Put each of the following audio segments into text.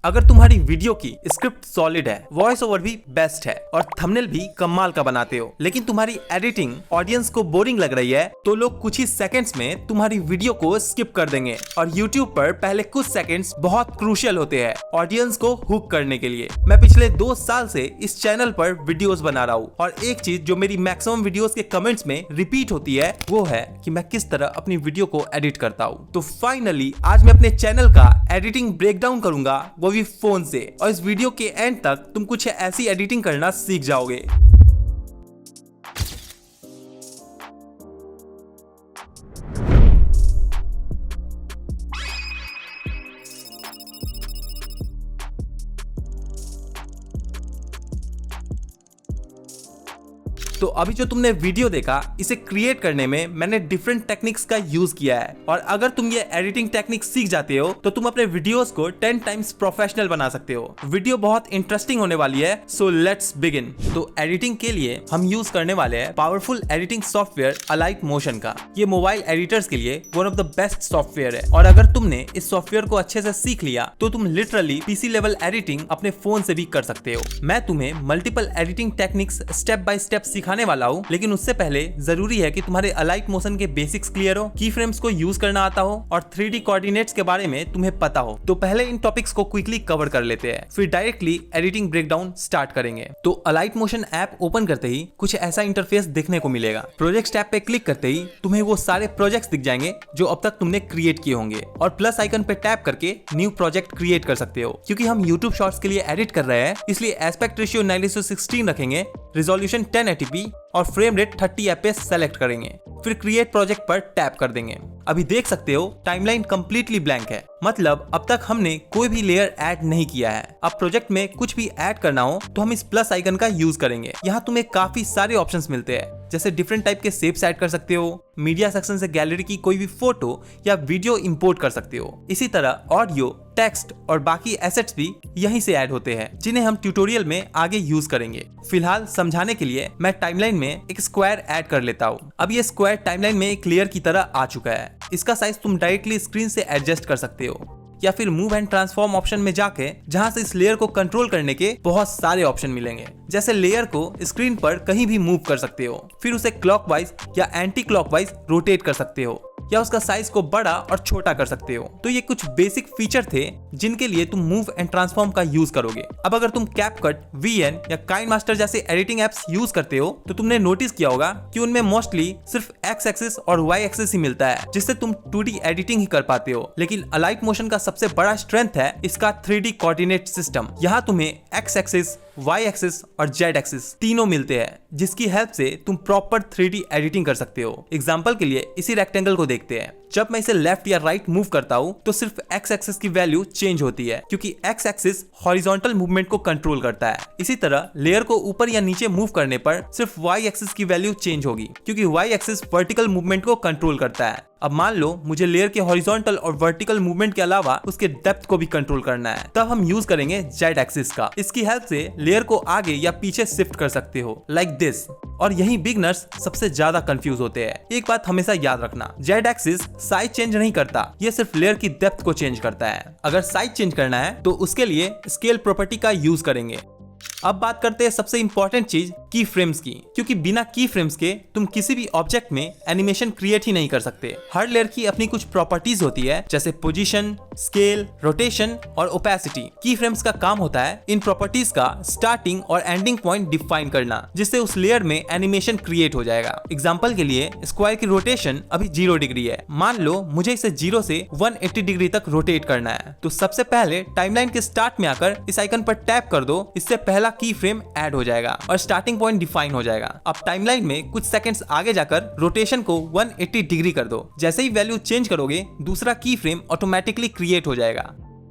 अगर तुम्हारी वीडियो की स्क्रिप्ट सॉलिड है, वॉइस ओवर भी बेस्ट है और थंबनेल भी कमाल का बनाते हो, लेकिन तुम्हारी एडिटिंग ऑडियंस को बोरिंग लग रही है, तो लोग कुछ ही सेकंड्स में तुम्हारी वीडियो को स्किप कर देंगे। और YouTube पर पहले कुछ सेकंड्स बहुत क्रूशियल होते हैं ऑडियंस को हुक करने के लिए। मैं पिछले 2 साल से इस चैनल पर वीडियोस बना रहा हूँ और एक चीज जो मेरी मैक्सिमम वीडियोस के कमेंट्स में रिपीट होती है वो है कि मैं किस तरह अपनी वीडियो को एडिट करता हूँ। तो फाइनली आज मैं अपने चैनल का एडिटिंग ब्रेकडाउन करूंगा, वो भी फोन से, और इस वीडियो के एंड तक तुम कुछ ऐसी एडिटिंग करना सीख जाओगे। तो अभी जो तुमने वीडियो देखा, इसे क्रिएट करने में मैंने डिफरेंट टेक्निक्स का यूज किया है, और अगर तुम ये एडिटिंग टेक्निक सीख जाते हो तो तुम अपने वीडियोस को 10 टाइम्स प्रोफेशनल बना सकते हो। वीडियो बहुत इंटरेस्टिंग होने वाली है, सो लेट्स बिगिन। तो एडिटिंग के लिए हम यूज करने वाले हैं powerful editing software Alight Motion का। ये मोबाइल एडिटर्स के लिए one of the best software है, और अगर तुमने इस सॉफ्टवेयर को अच्छे से सीख लिया तो तुम लिटरली पीसी लेवल एडिटिंग अपने फोन से भी कर सकते हो। मैं तुम्हें multiple editing techniques step by step सिखाने वाला हूँ, लेकिन उससे पहले जरूरी है कि तुम्हारे अलाइट मोशन के बेसिक्स क्लियर हो, की फ्रेम्स को यूज करना आता हो और 3D कोऑर्डिनेट्स के बारे में तुम्हें पता हो। तो पहले इन टॉपिक्स को क्विकली कवर कर लेते हैं, फिर डायरेक्टली एडिटिंग ब्रेकडाउन स्टार्ट करेंगे। तो अलाइट मोशन ऐप ओपन करते ही कुछ ऐसा इंटरफेस देखने को मिलेगा। प्रोजेक्ट्स टैब पे क्लिक करते ही तुम्हें वो सारे प्रोजेक्ट्स दिख जाएंगे जो अब तक तुमने क्रिएट किए होंगे, और प्लस आइकन पे टैप करके न्यू प्रोजेक्ट क्रिएट कर सकते हो। क्योंकि हम यूट्यूब शॉर्ट्स के लिए एडिट कर रहे हैं, इसलिए एस्पेक्ट रेशियो 9:16 रखेंगे, रिजोल्यूशन 1080p और फ्रेम रेट 30 fps सेलेक्ट करेंगे। फिर क्रिएट प्रोजेक्ट पर टैप कर देंगे। अभी देख सकते हो टाइमलाइन कंप्लीटली ब्लैंक है, मतलब अब तक हमने कोई भी लेयर ऐड नहीं किया है। अब प्रोजेक्ट में कुछ भी ऐड करना हो तो हम इस प्लस आइकन का यूज करेंगे। यहाँ तुम्हें काफी सारे ऑप्शंस मिलते हैं, जैसे डिफरेंट टाइप के शेप्स ऐड कर सकते हो, मीडिया सेक्शन से गैलरी की कोई भी फोटो या वीडियो इंपोर्ट कर सकते हो। इसी तरह ऑडियो, टेक्स्ट और बाकी एसेट्स भी यहीं से ऐड होते हैं, जिन्हें हम ट्यूटोरियल में आगे यूज करेंगे। फिलहाल समझाने के लिए मैं टाइमलाइन में एक स्क्वायर ऐड कर लेता हूँ। अब ये स्क्वायर टाइमलाइन में एक लेयर की तरह आ चुका है। इसका साइज तुम डायरेक्टली स्क्रीन से एडजस्ट कर सकते हो, या फिर मूव एंड ट्रांसफॉर्म ऑप्शन में जाके, जहां से इस लेयर को कंट्रोल करने के बहुत सारे ऑप्शन मिलेंगे। जैसे लेयर को स्क्रीन पर कहीं भी मूव कर सकते हो, फिर उसे क्लॉकवाइज या एंटी क्लॉकवाइज रोटेट कर सकते हो, या उसका साइज को बड़ा और छोटा कर सकते हो। तो ये कुछ बेसिक फीचर थे जिनके लिए तुम मूव एंड ट्रांसफॉर्म का यूज करोगे। अब अगर तुम कैपकट, वीएन या काइनमास्टर जैसे एडिटिंग एप्स यूज करते हो तो तुमने नोटिस किया होगा कि उनमें मोस्टली सिर्फ एक्स एक्सिस और वाई एक्सिस ही मिलता है, जिससे तुम 2D एडिटिंग ही कर पाते हो। लेकिन अलाइट मोशन का सबसे बड़ा स्ट्रेंथ है इसका 3D कोऑर्डिनेट सिस्टम। यहाँ तुम्हें एक्स एक्सिस, वाई एक्सिस और जेड एक्सिस तीनों मिलते हैं, जिसकी हेल्प से तुम प्रॉपर 3D एडिटिंग कर सकते हो। एग्जांपल के लिए इसी रेक्टेंगल को देखते हैं। जब मैं इसे लेफ्ट या राइट मूव करता हूँ तो सिर्फ एक्स एक्सिस की वैल्यू चेंज होती है, क्योंकि एक्स एक्सिस हॉरिजॉन्टल मूवमेंट को कंट्रोल करता है। इसी तरह लेयर को ऊपर या नीचे मूव करने पर सिर्फ वाई एक्सिस की वैल्यू चेंज होगी, क्योंकि वाई एक्सिस वर्टिकल मूवमेंट को कंट्रोल करता है। अब मान लो मुझे लेयर के हॉरिजॉन्टल और वर्टिकल मूवमेंट के अलावा उसके डेप्थ को भी कंट्रोल करना है, तब हम यूज करेंगे जेड एक्सिस का। इसकी हेल्प से लेयर को आगे या पीछे शिफ्ट कर सकते हो, लाइक दिस। और यही बिगनर्स सबसे ज्यादा कंफ्यूज होते हैं। एक बात हमेशा याद रखना, जेड एक्सिस साइज चेंज नहीं करता, ये सिर्फ लेयर की डेप्थ को चेंज करता है। अगर साइज चेंज करना है तो उसके लिए स्केल प्रॉपर्टी का यूज करेंगे। अब बात करते हैं सबसे इंपॉर्टेंट चीज, की फ्रेम्स की, क्योंकि बिना की फ्रेम्स के तुम किसी भी ऑब्जेक्ट में एनिमेशन क्रिएट ही नहीं कर सकते। हर लेयर की अपनी कुछ प्रॉपर्टीज होती है, जैसे पोजीशन, स्केल, रोटेशन और ओपेसिटी। की फ्रेम्स का काम होता है इन प्रॉपर्टीज का स्टार्टिंग और एंडिंग पॉइंट डिफाइन करना, जिससे उस लेयर में एनिमेशन क्रिएट हो जाएगा। एग्जाम्पल के लिए स्क्वायर की रोटेशन अभी 0 डिग्री है। मान लो मुझे इसे 0 से 180 डिग्री तक रोटेट करना है, तो सबसे पहले टाइमलाइन के स्टार्ट में आकर इस आइकन पर टैप कर दो। इससे पहला की फ्रेम ऐड हो जाएगा और स्टार्टिंग पॉइंट डिफाइन हो जाएगा। अब टाइमलाइन में कुछ सेकंड्स आगे जाकर रोटेशन को 180 डिग्री कर दो। जैसे ही वैल्यू चेंज करोगे, दूसरा की फ्रेम ऑटोमेटिकली क्रिएट हो जाएगा।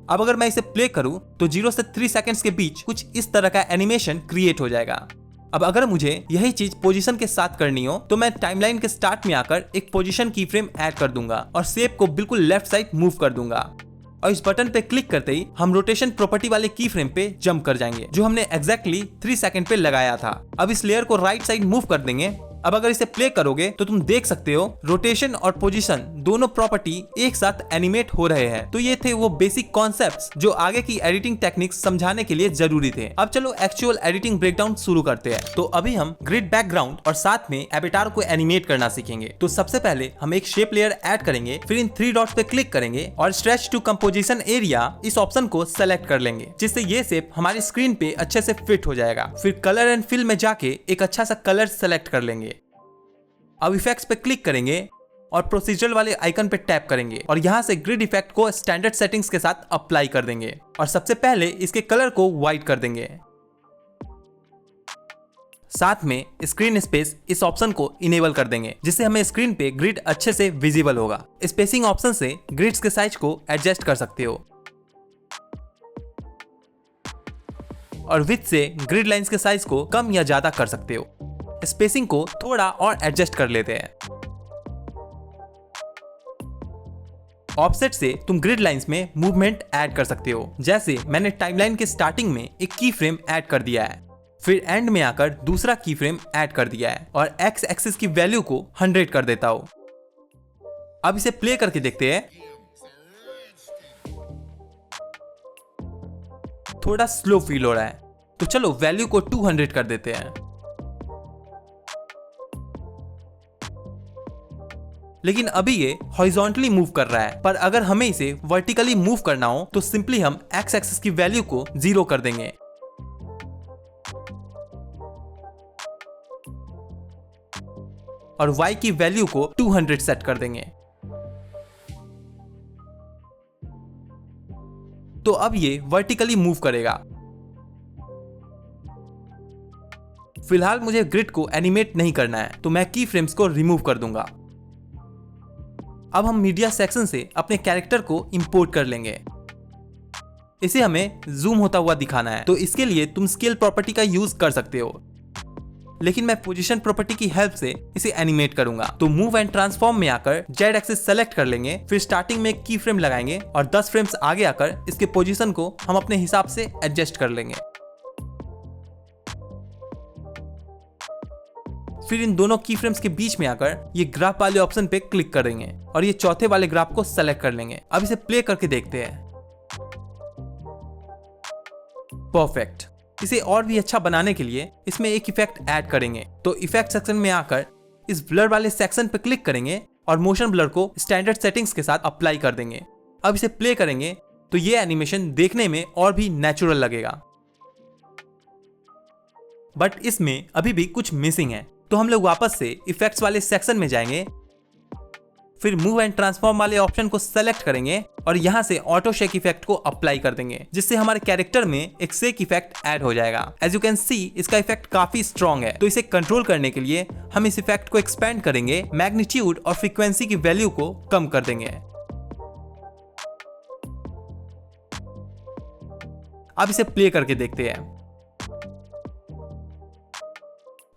अब अगर मैं इसे प्ले करूं तो 0 से 3 सेकंड्स के बीच कुछ इस तरह का एनिमेशन क्रिएट हो जाएगा। अब अगर मुझे यही चीज पोजीशन के साथ करनी हो तो मैं टाइमलाइन के स्टार्ट में आकर एक पोजीशन की फ्रेम ऐड कर दूंगा और शेप को बिल्कुल लेफ्ट साइड मूव कर दूंगा, और इस बटन पे क्लिक करते ही हम रोटेशन प्रॉपर्टी वाले की फ्रेम पे जंप कर जाएंगे, जो हमने एग्जैक्टली 3 सेकंड पे लगाया था। अब इस लेयर को राइट साइड मूव कर देंगे। अब अगर इसे प्ले करोगे तो तुम देख सकते हो रोटेशन और पोजीशन दोनों प्रॉपर्टी एक साथ एनिमेट हो रहे हैं। तो ये थे वो बेसिक कॉन्सेप्ट्स जो आगे की एडिटिंग टेक्निक्स समझाने के लिए जरूरी थे। अब चलो एक्चुअल एडिटिंग ब्रेकडाउन शुरू करते हैं। तो अभी हम ग्रिड बैकग्राउंड और साथ में एवेटार को एनिमेट करना सीखेंगे। तो सबसे पहले हम एक शेप लेयर ऐड करेंगे, फिर इन 3 डॉट्स पे क्लिक करेंगे और स्ट्रेच टू कंपोजिशन एरिया इस ऑप्शन को सेलेक्ट कर लेंगे, जिससे ये शेप हमारी स्क्रीन पे अच्छे से फिट हो जाएगा। फिर कलर एंड फिल में जाके एक अच्छा सा कलर सेलेक्ट कर लेंगे। अब इफेक्ट्स पे क्लिक करेंगे और प्रोसीजरल वाले आइकन पे टैप करेंगे और यहाँ से ग्रिड इफेक्ट को स्टैंडर्ड सेटिंग्स के साथ अप्लाई कर देंगे और सबसे पहले इसके कलर को व्हाइट कर देंगे। साथ में स्क्रीन स्पेस इस ऑप्शन को इनेबल कर देंगे, जिससे हमें स्क्रीन पे ग्रिड अच्छे से विजिबल होगा। स्पेसिंग ऑप्शन से ग्रिड्स के साइज को एडजस्ट कर सकते हो और विड्थ से ग्रिड लाइंस के साइज को कम या ज्यादा कर सकते हो। स्पेसिंग को थोड़ा और एडजस्ट कर लेते हैं। ऑफसेट से तुम ग्रिड लाइंस में मूवमेंट ऐड कर सकते हो, जैसे मैंने टाइमलाइन के स्टार्टिंग में एक की फ्रेम ऐड कर दिया है, फिर एंड में आकर दूसरा की फ्रेम ऐड कर दिया है और एक्स एक्सिस की वैल्यू को 100 कर देता हूं। अब इसे प्ले करके देखते हैं। थोड़ा स्लो फील हो रहा है, तो चलो वैल्यू को 200 कर देते हैं। लेकिन अभी ये हॉरिजॉन्टली मूव कर रहा है, पर अगर हमें इसे वर्टिकली मूव करना हो तो सिंपली हम एक्स एक्सिस की वैल्यू को 0 कर देंगे और y की वैल्यू को 200 सेट कर देंगे। तो अब ये वर्टिकली मूव करेगा। फिलहाल मुझे ग्रिड को एनिमेट नहीं करना है, तो मैं की फ्रेम्स को रिमूव कर दूंगा। अब हम मीडिया सेक्शन से अपने कैरेक्टर को इंपोर्ट कर लेंगे। इसे हमें जूम होता हुआ दिखाना है, तो इसके लिए तुम स्केल प्रॉपर्टी का यूज कर सकते हो, लेकिन मैं पोजीशन प्रॉपर्टी की हेल्प से इसे एनिमेट करूंगा। तो मूव एंड ट्रांसफॉर्म में आकर जेड एक्सिस सेलेक्ट कर लेंगे, फिर स्टार्टिंग में एक की फ्रेम लगाएंगे और 10 फ्रेम्स आगे आकर इसके पोजीशन को हम अपने हिसाब से एडजस्ट कर लेंगे। फिर इन दोनों की फ्रेम्स के बीच में आकर ये ग्राफ वाले ऑप्शन पे क्लिक करेंगे और ये चौथे वाले ग्राफ को सेलेक्ट कर लेंगे। अब इसे प्ले करके देखते हैं। परफेक्ट। इसे और भी अच्छा बनाने के लिए इसमें एक इफेक्ट ऐड करेंगे। तो इफेक्ट सेक्शन में आकर इस ब्लर वाले सेक्शन पे क्लिक करेंगे और मोशन ब्लर को स्टैंडर्ड सेटिंग्स के साथ अप्लाई कर देंगे। अब इसे प्ले करेंगे तो ये एनिमेशन देखने में और भी नेचुरल लगेगा, बट इसमें अभी भी कुछ मिसिंग है। तो हम लोग वापस से इफेक्ट्स वाले सेक्शन में जाएंगे, फिर मूव एंड ट्रांसफॉर्म वाले ऑप्शन को सेलेक्ट करेंगे और यहाँ से ऑटो शेक इफेक्ट को अप्लाई कर देंगे, जिससे हमारे कैरेक्टर में एक शेक इफेक्ट ऐड हो जाएगा। एज यू कैन सी इसका इफेक्ट काफी स्ट्रॉन्ग है। तो इसे कंट्रोल करने के लिए हम इस इफेक्ट को एक्सपेंड करेंगे, मैग्नीट्यूड और फ्रीक्वेंसी की वैल्यू को कम कर देंगे। अब इसे प्ले करके देखते हैं।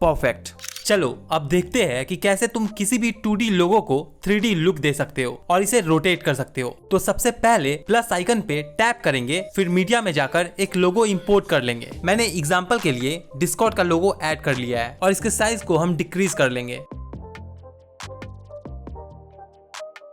परफेक्ट। चलो अब देखते हैं कि कैसे तुम किसी भी 2D लोगो को 3D लुक दे सकते हो और इसे रोटेट कर सकते हो। तो सबसे पहले प्लस आइकन पे टैप करेंगे, फिर मीडिया में जाकर एक लोगो इंपोर्ट कर लेंगे। मैंने एग्जांपल के लिए डिस्कॉर्ड का लोगो ऐड कर लिया है और इसके साइज को हम डिक्रीज कर लेंगे।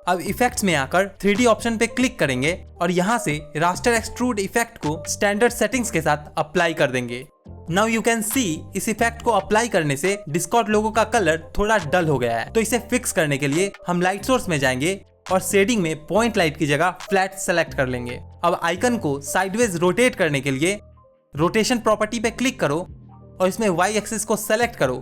अब इफेक्ट्स में आकर 3D ऑप्शन पे क्लिक करेंगे और यहाँ से रास्टर एक्सट्रूड इफेक्ट को स्टैंडर्ड सेटिंग्स के साथ अप्लाई कर देंगे। नाउ यू कैन सी इस इफेक्ट को अप्लाई करने से डिस्कॉर्ड लोगो का कलर थोड़ा डल हो गया है। तो इसे फिक्स करने के लिए हम लाइट सोर्स में जाएंगे और शेडिंग में पॉइंट लाइट की जगह फ्लैट सेलेक्ट कर लेंगे। अब आइकन को साइडवेज रोटेट करने के लिए रोटेशन प्रॉपर्टी पे क्लिक करो और इसमें वाई एक्सिस को सेलेक्ट करो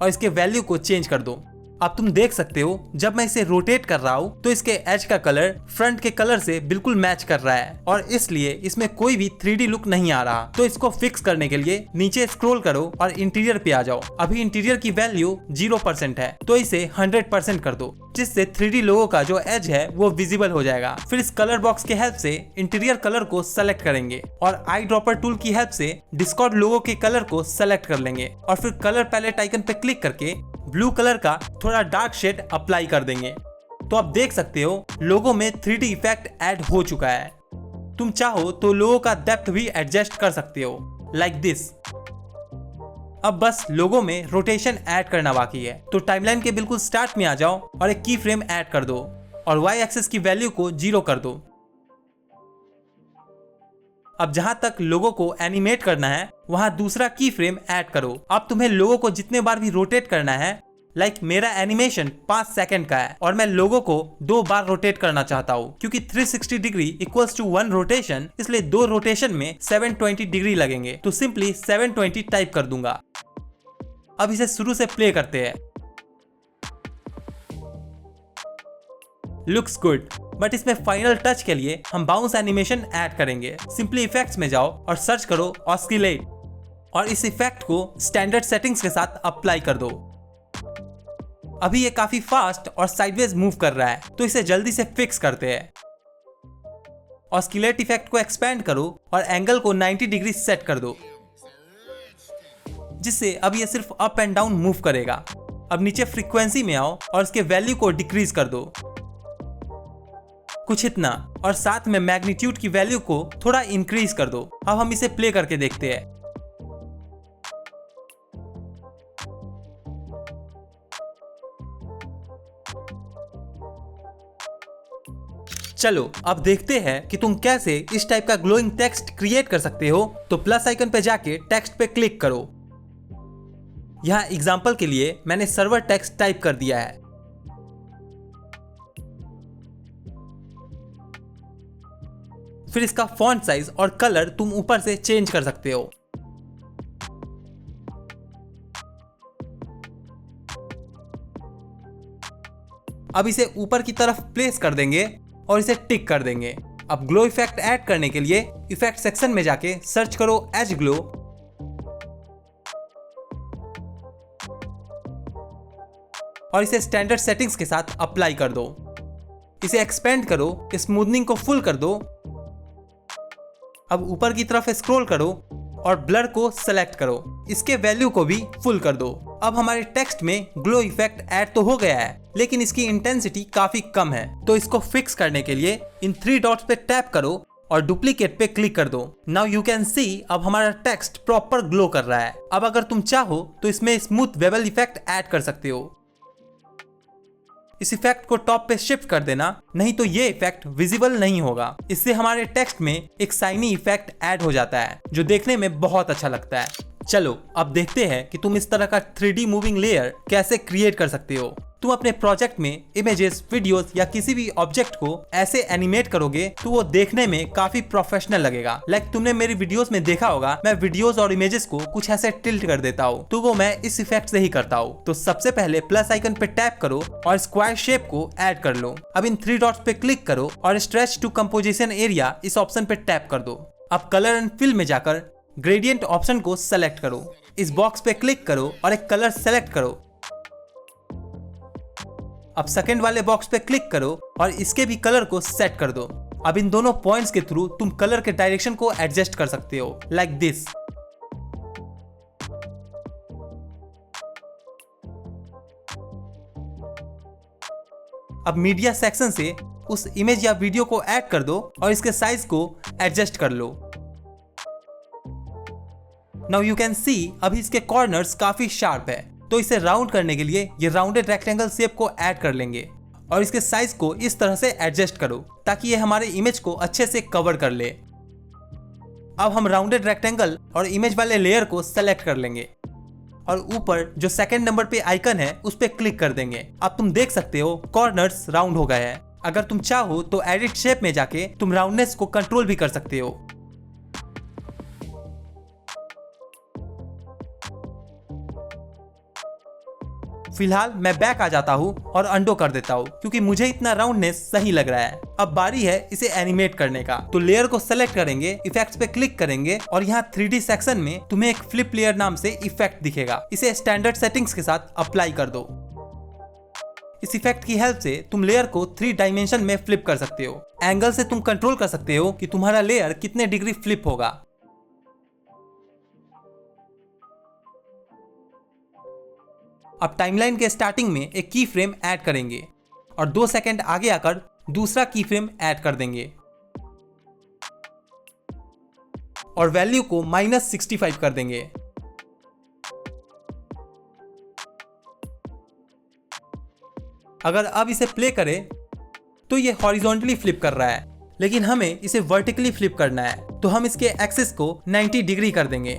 और इसके वैल्यू को चेंज कर दो। अब तुम देख सकते हो जब मैं इसे रोटेट कर रहा हूँ तो इसके एज का कलर फ्रंट के कलर से बिल्कुल मैच कर रहा है और इसलिए इसमें कोई भी 3D लुक नहीं आ रहा। तो इसको फिक्स करने के लिए नीचे स्क्रॉल करो और इंटीरियर पे आ जाओ। अभी इंटीरियर की वैल्यू 0% है, तो इसे 100% कर दो, जिससे 3D लोगो का जो एज है वो विजिबल हो जाएगा। फिर इस कलर बॉक्स के हेल्प से इंटीरियर कलर को सेलेक्ट करेंगे और आई ड्रॉपर टूल की हेल्प से डिस्कॉर्ड लोगो के कलर को सेलेक्ट कर लेंगे और फिर कलर पैलेट आइकन पे क्लिक करके ब्लू कलर का थोड़ा डार्क शेड अप्लाई कर देंगे। तो आप देख सकते हो लोगो में 3D इफेक्ट ऐड हो चुका है। तुम चाहो तो लोगो का डेप्थ भी एडजस्ट कर सकते हो, लाइक दिस। अब बस लोगो में रोटेशन ऐड करना बाकी है। तो टाइमलाइन के बिल्कुल स्टार्ट में आ जाओ और एक की फ्रेम ऐड कर दो और वाई एक्सिस की वैल्यू को 0 कर दो। अब जहां तक लोगो को एनिमेट करना है वहां दूसरा की फ्रेम ऐड करो। अब तुम्हें लोगो को जितने बार भी रोटेट करना है, लाइक मेरा एनिमेशन 5 सेकंड का है और मैं लोगो को 2 बार रोटेट करना चाहता हूँ, क्योंकि 360 डिग्री इक्वल्स टू 1 रोटेशन, इसलिए 2 रोटेशन में 720 डिग्री लगेंगे। तो सिंपली 720 टाइप कर दूंगा। अब इसे शुरू से प्ले करते हैं। लुक्स गुड, बट इसमें फाइनल टच के लिए हम बाउंस एनिमेशन ऐड करेंगे। सिंपली इफेक्ट्स में जाओ और सर्च करो ऑस्किलेट और इस इफेक्ट को स्टैंडर्ड सेटिंग्स के साथ अप्लाई कर दो। अभी ये काफी फास्ट और साइडवेज मूव कर रहा है, तो इसे जल्दी से फिक्स करते हैं। ऑस्किलेट इफेक्ट को एक्सपेंड करो और एंगल को 90 डिग्री सेट कर दो, जिससे अब ये सिर्फ अप एंड डाउन मूव करेगा। अब नीचे फ्रीक्वेंसी में आओ और इसके वैल्यू को डिक्रीज कर दो कुछ इतना, और साथ में मैग्नीट्यूड की वैल्यू को थोड़ा इंक्रीज कर दो। अब हम इसे प्ले करके देखते हैं। चलो अब देखते हैं कि तुम कैसे इस टाइप का ग्लोइंग टेक्स्ट क्रिएट कर सकते हो। तो प्लस आइकन पे जाके टेक्स्ट पे क्लिक करो। यहां एग्जांपल के लिए मैंने सर्वर टेक्स्ट टाइप कर दिया है। फिर इसका फॉन्ट साइज और कलर तुम ऊपर से चेंज कर सकते हो। अब इसे ऊपर की तरफ प्लेस कर देंगे और इसे टिक कर देंगे। अब ग्लो इफेक्ट ऐड करने के लिए इफेक्ट सेक्शन में जाके सर्च करो एज ग्लो और इसे स्टैंडर्ड सेटिंग्स के साथ अप्लाई कर दो। इसे एक्सपेंड करो, स्मूथनिंग को फुल कर दो। अब ऊपर की तरफ स्क्रॉल करो और ब्लर को सेलेक्ट करो, इसके वैल्यू को भी फुल कर दो। अब हमारे टेक्स्ट में ग्लो इफेक्ट ऐड तो हो गया है, लेकिन इसकी इंटेंसिटी काफी कम है। तो इसको फिक्स करने के लिए इन 3 डॉट्स पे टैप करो और डुप्लीकेट पे क्लिक कर दो। नाउ यू कैन सी अब हमारा टेक्स्ट प्रॉपर ग्लो कर रहा है। अब अगर तुम चाहो तो इसमें स्मूथ वेबल इफेक्ट ऐड कर सकते हो। इस इफेक्ट को टॉप पे शिफ्ट कर देना, नहीं तो ये इफेक्ट विजिबल नहीं होगा। इससे हमारे टेक्स्ट में एक शाइनी इफेक्ट ऐड हो जाता है, जो देखने में बहुत अच्छा लगता है। चलो अब देखते हैं कि तुम इस तरह का 3D मूविंग लेयर कैसे क्रिएट कर सकते हो। तुम अपने प्रोजेक्ट में इमेजेस, वीडियोस या किसी भी ऑब्जेक्ट को ऐसे एनिमेट करोगे तो वो देखने में काफी प्रोफेशनल लगेगा। लाइक तुमने मेरी वीडियोस में देखा होगा, मैं वीडियोस और इमेजेस को कुछ ऐसे टिल्ट कर देता हूँ, तो वो मैं इस इफेक्ट से ही करता हूँ। तो सबसे पहले प्लस आइकन पे टैप करो और स्क्वायर शेप को ऐड कर लो। अब इन 3 डॉट्स पे क्लिक करो और स्ट्रेच टू कंपोजिशन एरिया इस ऑप्शन पे टैप कर दो। अब कलर एंड फिल में जाकर ग्रेडियंट ऑप्शन को सेलेक्ट करो। इस बॉक्स पे क्लिक करो और एक कलर सेलेक्ट करो। अब सेकंड वाले बॉक्स पे क्लिक करो और इसके भी कलर को सेट कर दो। अब इन दोनों पॉइंट्स के थ्रू तुम कलर के डायरेक्शन को एडजस्ट कर सकते हो, लाइक दिस। अब मीडिया सेक्शन से उस इमेज या वीडियो को ऐड कर दो और इसके साइज को एडजस्ट कर लो। नाउ यू कैन सी अभी इसके कॉर्नर्स काफी शार्प है, तो इसे राउंड करने के लिए ये राउंडेड रेक्टेंगल शेप को ऐड कर लेंगे और इसके साइज को इस तरह से एडजस्ट करो ताकि ये हमारे इमेज को अच्छे से कवर कर ले। अब हम राउंडेड रेक्टेंगल और इमेज वाले लेयर को सेलेक्ट कर लेंगे और ऊपर जो सेकंड नंबर पे आइकन है उस पे क्लिक कर देंगे। अब तुम देख सकते हो कॉर्नर्स राउंड हो गए हैं। अगर तुम चाहो तो एडिट शेप में जाके तुम राउंडनेस को कंट्रोल भी कर सकते हो। फिलहाल मैं बैक आ जाता हूँ और अंडो कर देता हूँ, क्योंकि मुझे इतना राउंडनेस सही लग रहा है। अब बारी है इसे एनिमेट करने का। तो लेयर को सेलेक्ट करेंगे, इफेक्ट्स पे क्लिक करेंगे और यहाँ 3D सेक्शन में तुम्हें एक फ्लिप लेयर नाम से इफेक्ट दिखेगा। इसे स्टैंडर्ड सेटिंग्स के साथ अप्लाई कर दो। इस इफेक्ट की हेल्प से तुम लेयर को 3 डायमेंशन में फ्लिप कर सकते हो। एंगल से तुम कंट्रोल कर सकते हो कि तुम्हारा लेयर कितने डिग्री फ्लिप होगा। अब टाइमलाइन के स्टार्टिंग में एक की फ्रेम ऐड करेंगे और 2 सेकंड आगे आकर दूसरा की फ्रेम ऐड कर देंगे और वैल्यू को -65 कर देंगे। अगर अब इसे प्ले करें तो ये हॉरिजॉन्टली फ्लिप कर रहा है, लेकिन हमें इसे वर्टिकली फ्लिप करना है, तो हम इसके एक्सिस को 90 डिग्री कर देंगे।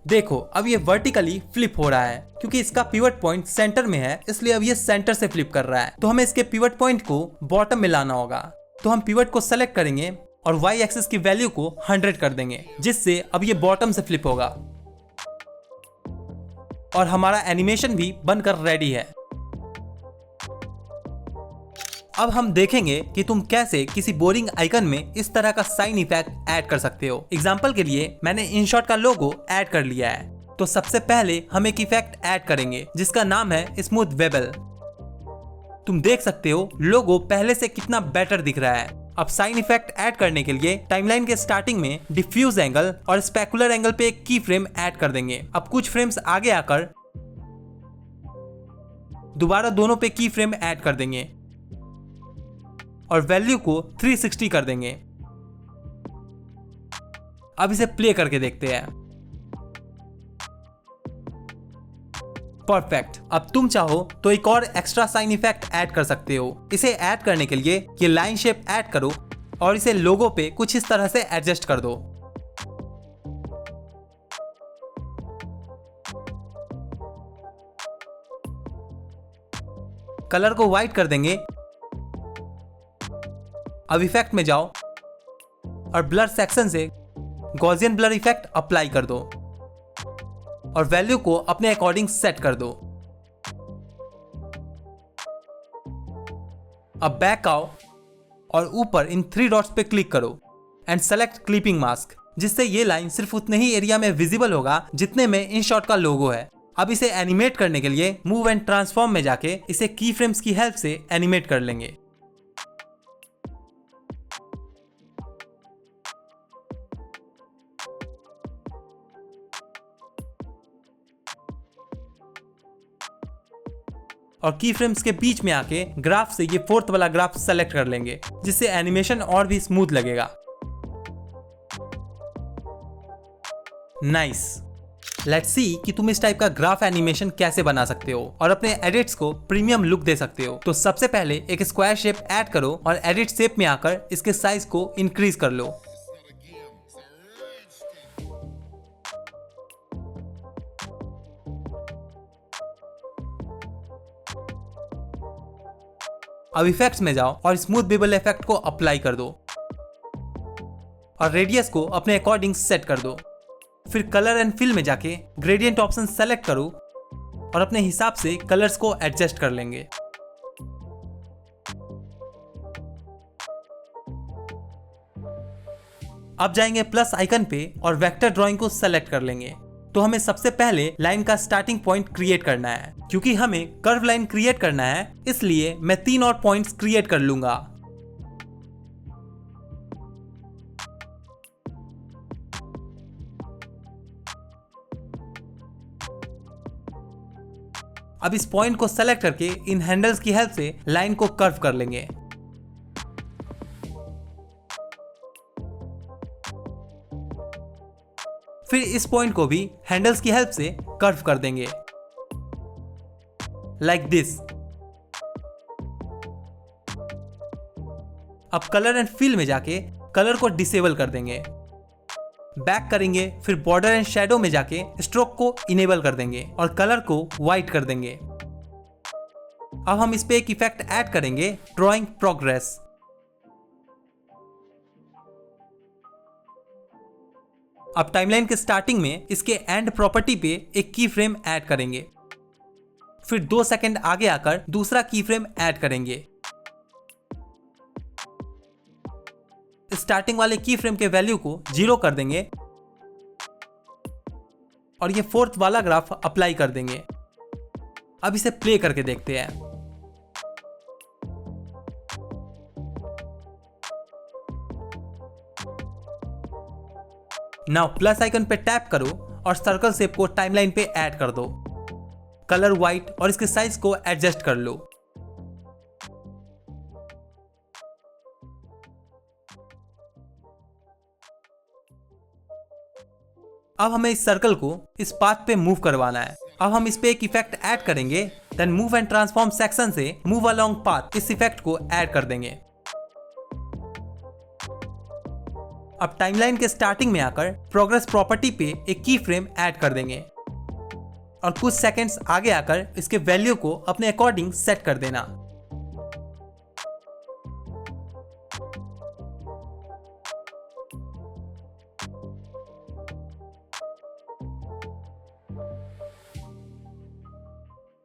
देखो अब ये वर्टिकली फ्लिप हो रहा है, क्योंकि इसका पिवट पॉइंट सेंटर में है, इसलिए अब ये सेंटर से फ्लिप कर रहा है। तो हमें इसके पिवट पॉइंट को बॉटम में लाना होगा। तो हम पिवट को सेलेक्ट करेंगे और वाई एक्सिस की वैल्यू को 100 कर देंगे, जिससे अब ये बॉटम से फ्लिप होगा और हमारा एनिमेशन भी बनकर रेडी है। अब हम देखेंगे कि तुम कैसे किसी बोरिंग आइकन में इस तरह का साइन इफेक्ट ऐड कर सकते हो। एग्जांपल के लिए मैंने इनशॉट का लोगो ऐड कर लिया है। तो सबसे पहले हम एक इफेक्ट ऐड करेंगे जिसका नाम है स्मूथ वेबल। तुम देख सकते हो लोगो पहले से कितना बेटर दिख रहा है। अब साइन इफेक्ट ऐड करने के लिए टाइमलाइन के स्टार्टिंग में डिफ्यूज एंगल और स्पेकुलर एंगल पे एक की फ्रेम ऐड कर देंगे। अब कुछ फ्रेम्स आगे आकर दोबारा दोनों पे की फ्रेम ऐड कर देंगे और वैल्यू को 360 कर देंगे। अब इसे प्ले करके देखते हैं। परफेक्ट। अब तुम चाहो तो एक और एक्स्ट्रा साइन इफेक्ट ऐड कर सकते हो। इसे ऐड करने के लिए ये लाइन शेप ऐड करो और इसे लोगो पे कुछ इस तरह से एडजस्ट कर दो। कलर को व्हाइट कर देंगे। अब इफेक्ट में जाओ और ब्लर सेक्शन से गॉसियन ब्लर इफेक्ट अप्लाई कर दो और वैल्यू को अपने अकॉर्डिंग सेट कर दो। अब बैक आओ और ऊपर इन 3 डॉट्स पे क्लिक करो एंड सेलेक्ट क्लिपिंग मास्क, जिससे ये लाइन सिर्फ उतने ही एरिया में विजिबल होगा जितने में इनशॉट का लोगो है। अब इसे एनिमेट करने के लिए मूव एंड ट्रांसफॉर्म में जाके इसे की फ्रेम्स की हेल्प से एनिमेट कर लेंगे। और की फ्रेम्स के बीच में आके ग्राफ से ये 4th वाला ग्राफ सेलेक्ट कर लेंगे, जिससे एनिमेशन और भी स्मूथ लगेगा। नाइस। लेट्स सी कि तुम इस टाइप का ग्राफ एनिमेशन कैसे बना सकते हो और अपने एडिट्स को प्रीमियम लुक दे सकते हो। तो सबसे पहले एक स्क्वायर शेप ऐड करो और एडिट शेप में आकर इसके साइज को इंक्रीज कर लो। अब इफेक्ट्स में जाओ और स्मूथ बेबल इफेक्ट को अप्लाई कर दो और रेडियस को अपने अकॉर्डिंग सेट कर दो। फिर कलर एंड फिल में जाके ग्रेडियंट ऑप्शन सेलेक्ट करो और अपने हिसाब से कलर्स को एडजस्ट कर लेंगे। अब जाएंगे प्लस आइकन पे और वेक्टर ड्राइंग को सेलेक्ट कर लेंगे। तो हमें सबसे पहले लाइन का स्टार्टिंग पॉइंट क्रिएट करना है। क्योंकि हमें कर्व लाइन क्रिएट करना है, इसलिए मैं 3 और पॉइंट्स क्रिएट कर लूंगा। अब इस पॉइंट को सेलेक्ट करके इन हैंडल्स की हेल्प से लाइन को कर्व कर लेंगे। फिर इस पॉइंट को भी हैंडल्स की हेल्प से कर्व कर देंगे लाइक दिस। अब कलर एंड फिल में जाके कलर को डिसेबल कर देंगे। बैक करेंगे, फिर बॉर्डर एंड शैडो में जाके स्ट्रोक को इनेबल कर देंगे और कलर को व्हाइट कर देंगे। अब हम इस पे एक इफेक्ट ऐड करेंगे, ड्राइंग प्रोग्रेस। अब टाइमलाइन के स्टार्टिंग में इसके एंड प्रॉपर्टी पे एक की फ्रेम ऐड करेंगे। फिर 2 सेकंड आगे आकर दूसरा की फ्रेम ऐड करेंगे। स्टार्टिंग वाले की फ्रेम के वैल्यू को 0 कर देंगे और ये 4th वाला ग्राफ अप्लाई कर देंगे। अब इसे प्ले करके देखते हैं। नाउ प्लस आइकन पे टैप करो और सर्कल शेप को टाइमलाइन पे ऐड कर दो। कलर व्हाइट और इसके साइज को एडजस्ट कर लो। अब हमें इस सर्कल को इस पाथ पे मूव करवाना है। अब हम इस पे एक इफेक्ट ऐड करेंगे, then move and transform section से मूव अलोंग पाथ इस इफेक्ट को ऐड कर देंगे। अब टाइमलाइन के स्टार्टिंग में आकर प्रोग्रेस प्रॉपर्टी पे एक की फ्रेम ऐड कर देंगे और कुछ सेकंड्स आगे आकर इसके वैल्यू को अपने अकॉर्डिंग सेट कर देना।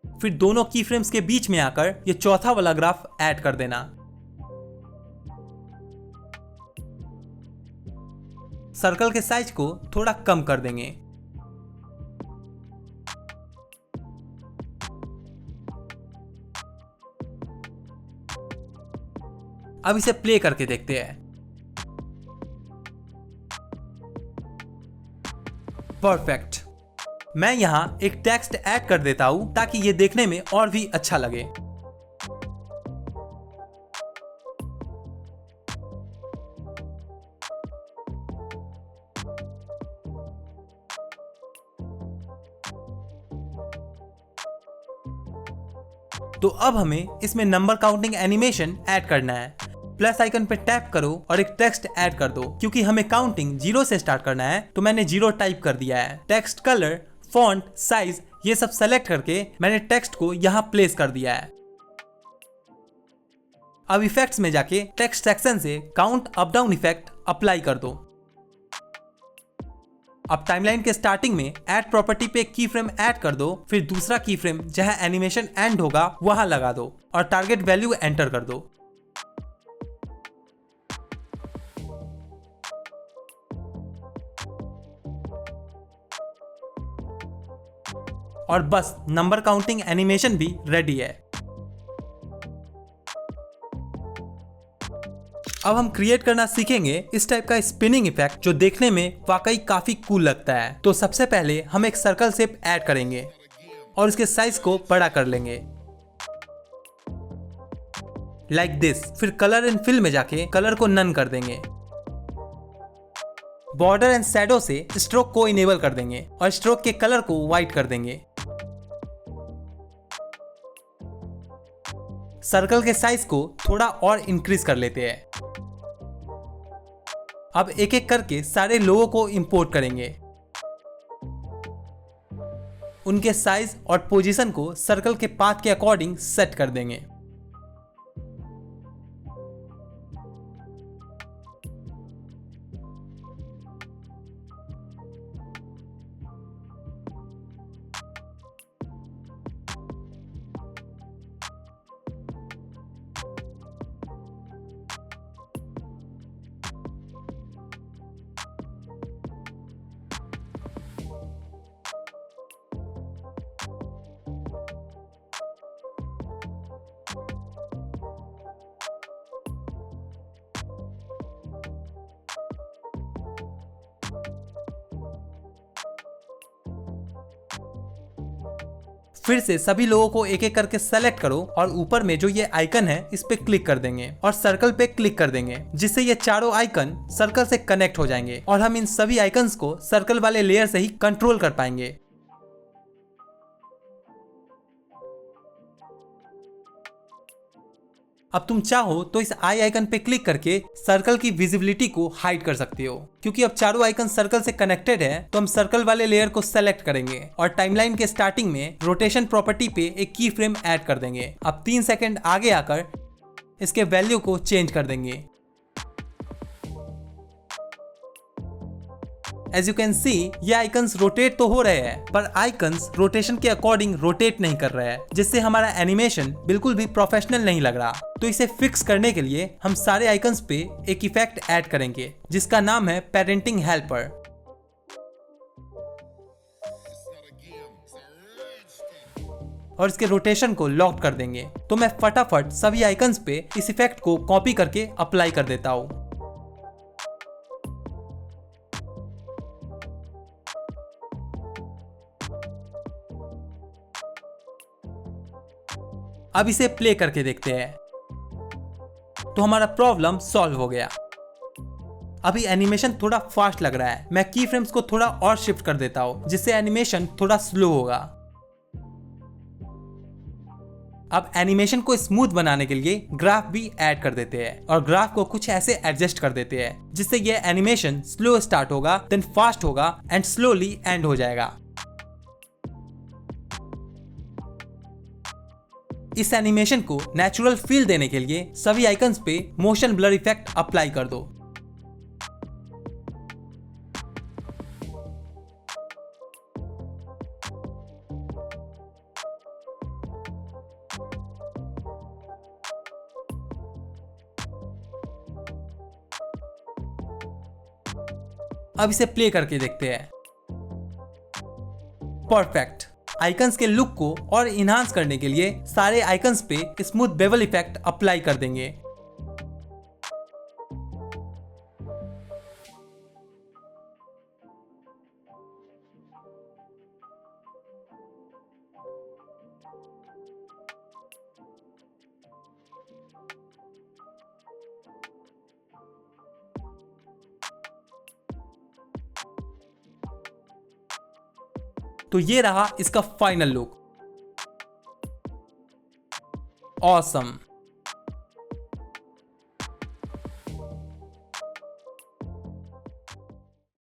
फिर दोनों की फ्रेम्स के बीच में आकर ये चौथा वाला ग्राफ ऐड कर देना। सर्कल के साइज को थोड़ा कम कर देंगे। अब इसे प्ले करके देखते हैं। परफेक्ट। मैं यहां एक टेक्स्ट ऐड कर देता हूं ताकि ये देखने में और भी अच्छा लगे। तो अब हमें इसमें नंबर काउंटिंग एनिमेशन ऐड करना है। प्लस आइकन पे टैप करो और एक टेक्स्ट ऐड कर दो। क्योंकि हमें काउंटिंग 0 से स्टार्ट करना है तो मैंने 0 टाइप कर दिया है। टेक्स्ट कलर, फॉन्ट, साइज ये सब सेलेक्ट करके मैंने टेक्स्ट को यहां प्लेस कर दिया है। अब इफेक्ट्स में जाके टेक्स्ट सेक्शन से count up down effect apply कर दो। अब टाइमलाइन के स्टार्टिंग में ऐड प्रॉपर्टी पे की फ्रेम ऐड कर दो, फिर दूसरा की फ्रेम जहां एनिमेशन एंड होगा वहां लगा दो और टारगेट वैल्यू एंटर कर दो। और बस नंबर काउंटिंग एनिमेशन भी रेडी है। अब हम क्रिएट करना सीखेंगे इस टाइप का स्पिनिंग इफेक्ट जो देखने में वाकई काफी कूल लगता है। तो सबसे पहले हम एक सर्कल शेप ऐड करेंगे और इसके साइज को बड़ा कर लेंगे लाइक दिस। फिर कलर एंड फिल में जाके कलर को नन कर देंगे। बॉर्डर एंड शैडो से स्ट्रोक को इनेबल कर देंगे और स्ट्रोक के कलर को व्हाइट कर देंगे। सर्कल के साइज को थोड़ा और इंक्रीज कर लेते हैं। अब एक एक करके सारे लोगों को इंपोर्ट करेंगे। उनके साइज और पोजीशन को सर्कल के पाथ के अकॉर्डिंग सेट कर देंगे। फिर से सभी लोगों को एक एक करके सेलेक्ट करो और ऊपर में जो ये आइकन है इस पे क्लिक कर देंगे और सर्कल पे क्लिक कर देंगे, जिससे ये चारों आइकन सर्कल से कनेक्ट हो जाएंगे और हम इन सभी आइकन्स को सर्कल वाले लेयर से ही कंट्रोल कर पाएंगे। अब तुम चाहो तो इस आई आइकन पे क्लिक करके सर्कल की विजिबिलिटी को हाइड कर सकते हो। क्योंकि अब चारों आइकन सर्कल से कनेक्टेड है तो हम सर्कल वाले लेयर को सेलेक्ट करेंगे और टाइमलाइन के स्टार्टिंग में रोटेशन प्रॉपर्टी पे एक की फ्रेम ऐड कर देंगे। अब 3 सेकंड आगे आकर इसके वैल्यू को चेंज कर देंगे। एज यू कैन सी ये आइकन्स रोटेट तो हो रहे हैं पर आइकन्स रोटेशन के अकॉर्डिंग रोटेट नहीं कर रहे हैं, जिससे हमारा एनिमेशन बिल्कुल भी प्रोफेशनल नहीं लग रहा। तो इसे फिक्स करने के लिए हम सारे आइकन्स पे एक इफेक्ट ऐड करेंगे जिसका नाम है पेरेंटिंग हेल्पर और इसके रोटेशन को लॉक कर देंगे। तो मैं फटाफट सभी आइकन्स पे इस इफेक्ट को कॉपी करके अप्लाई कर देता हूँ। अब इसे प्ले करके देखते हैं। तो हमारा प्रॉब्लम सॉल्व हो गया। अभी एनिमेशन थोड़ा फास्ट लग रहा है, मैं की फ्रेम्स को थोड़ा और शिफ्ट कर देता हूँ जिससे एनिमेशन थोड़ा स्लो होगा। अब एनिमेशन को स्मूथ बनाने के लिए ग्राफ भी ऐड कर देते हैं और ग्राफ को कुछ ऐसे एडजस्ट कर देते हैं जिससे ये एनिमेशन स्लो स्टार्ट होगा, देन फास्ट होगा एंड स्लोली एंड हो जाएगा। इस एनिमेशन को नेचुरल फील देने के लिए सभी आइकन्स पे मोशन ब्लर इफेक्ट अप्लाई कर दो। अब इसे प्ले करके देखते हैं। परफेक्ट। आइकन्स के लुक को और इन्हांस करने के लिए सारे आइकन्स पे स्मूथ बेवल इफेक्ट अप्लाई कर देंगे। तो ये रहा इसका फाइनल लुक। ऑसम।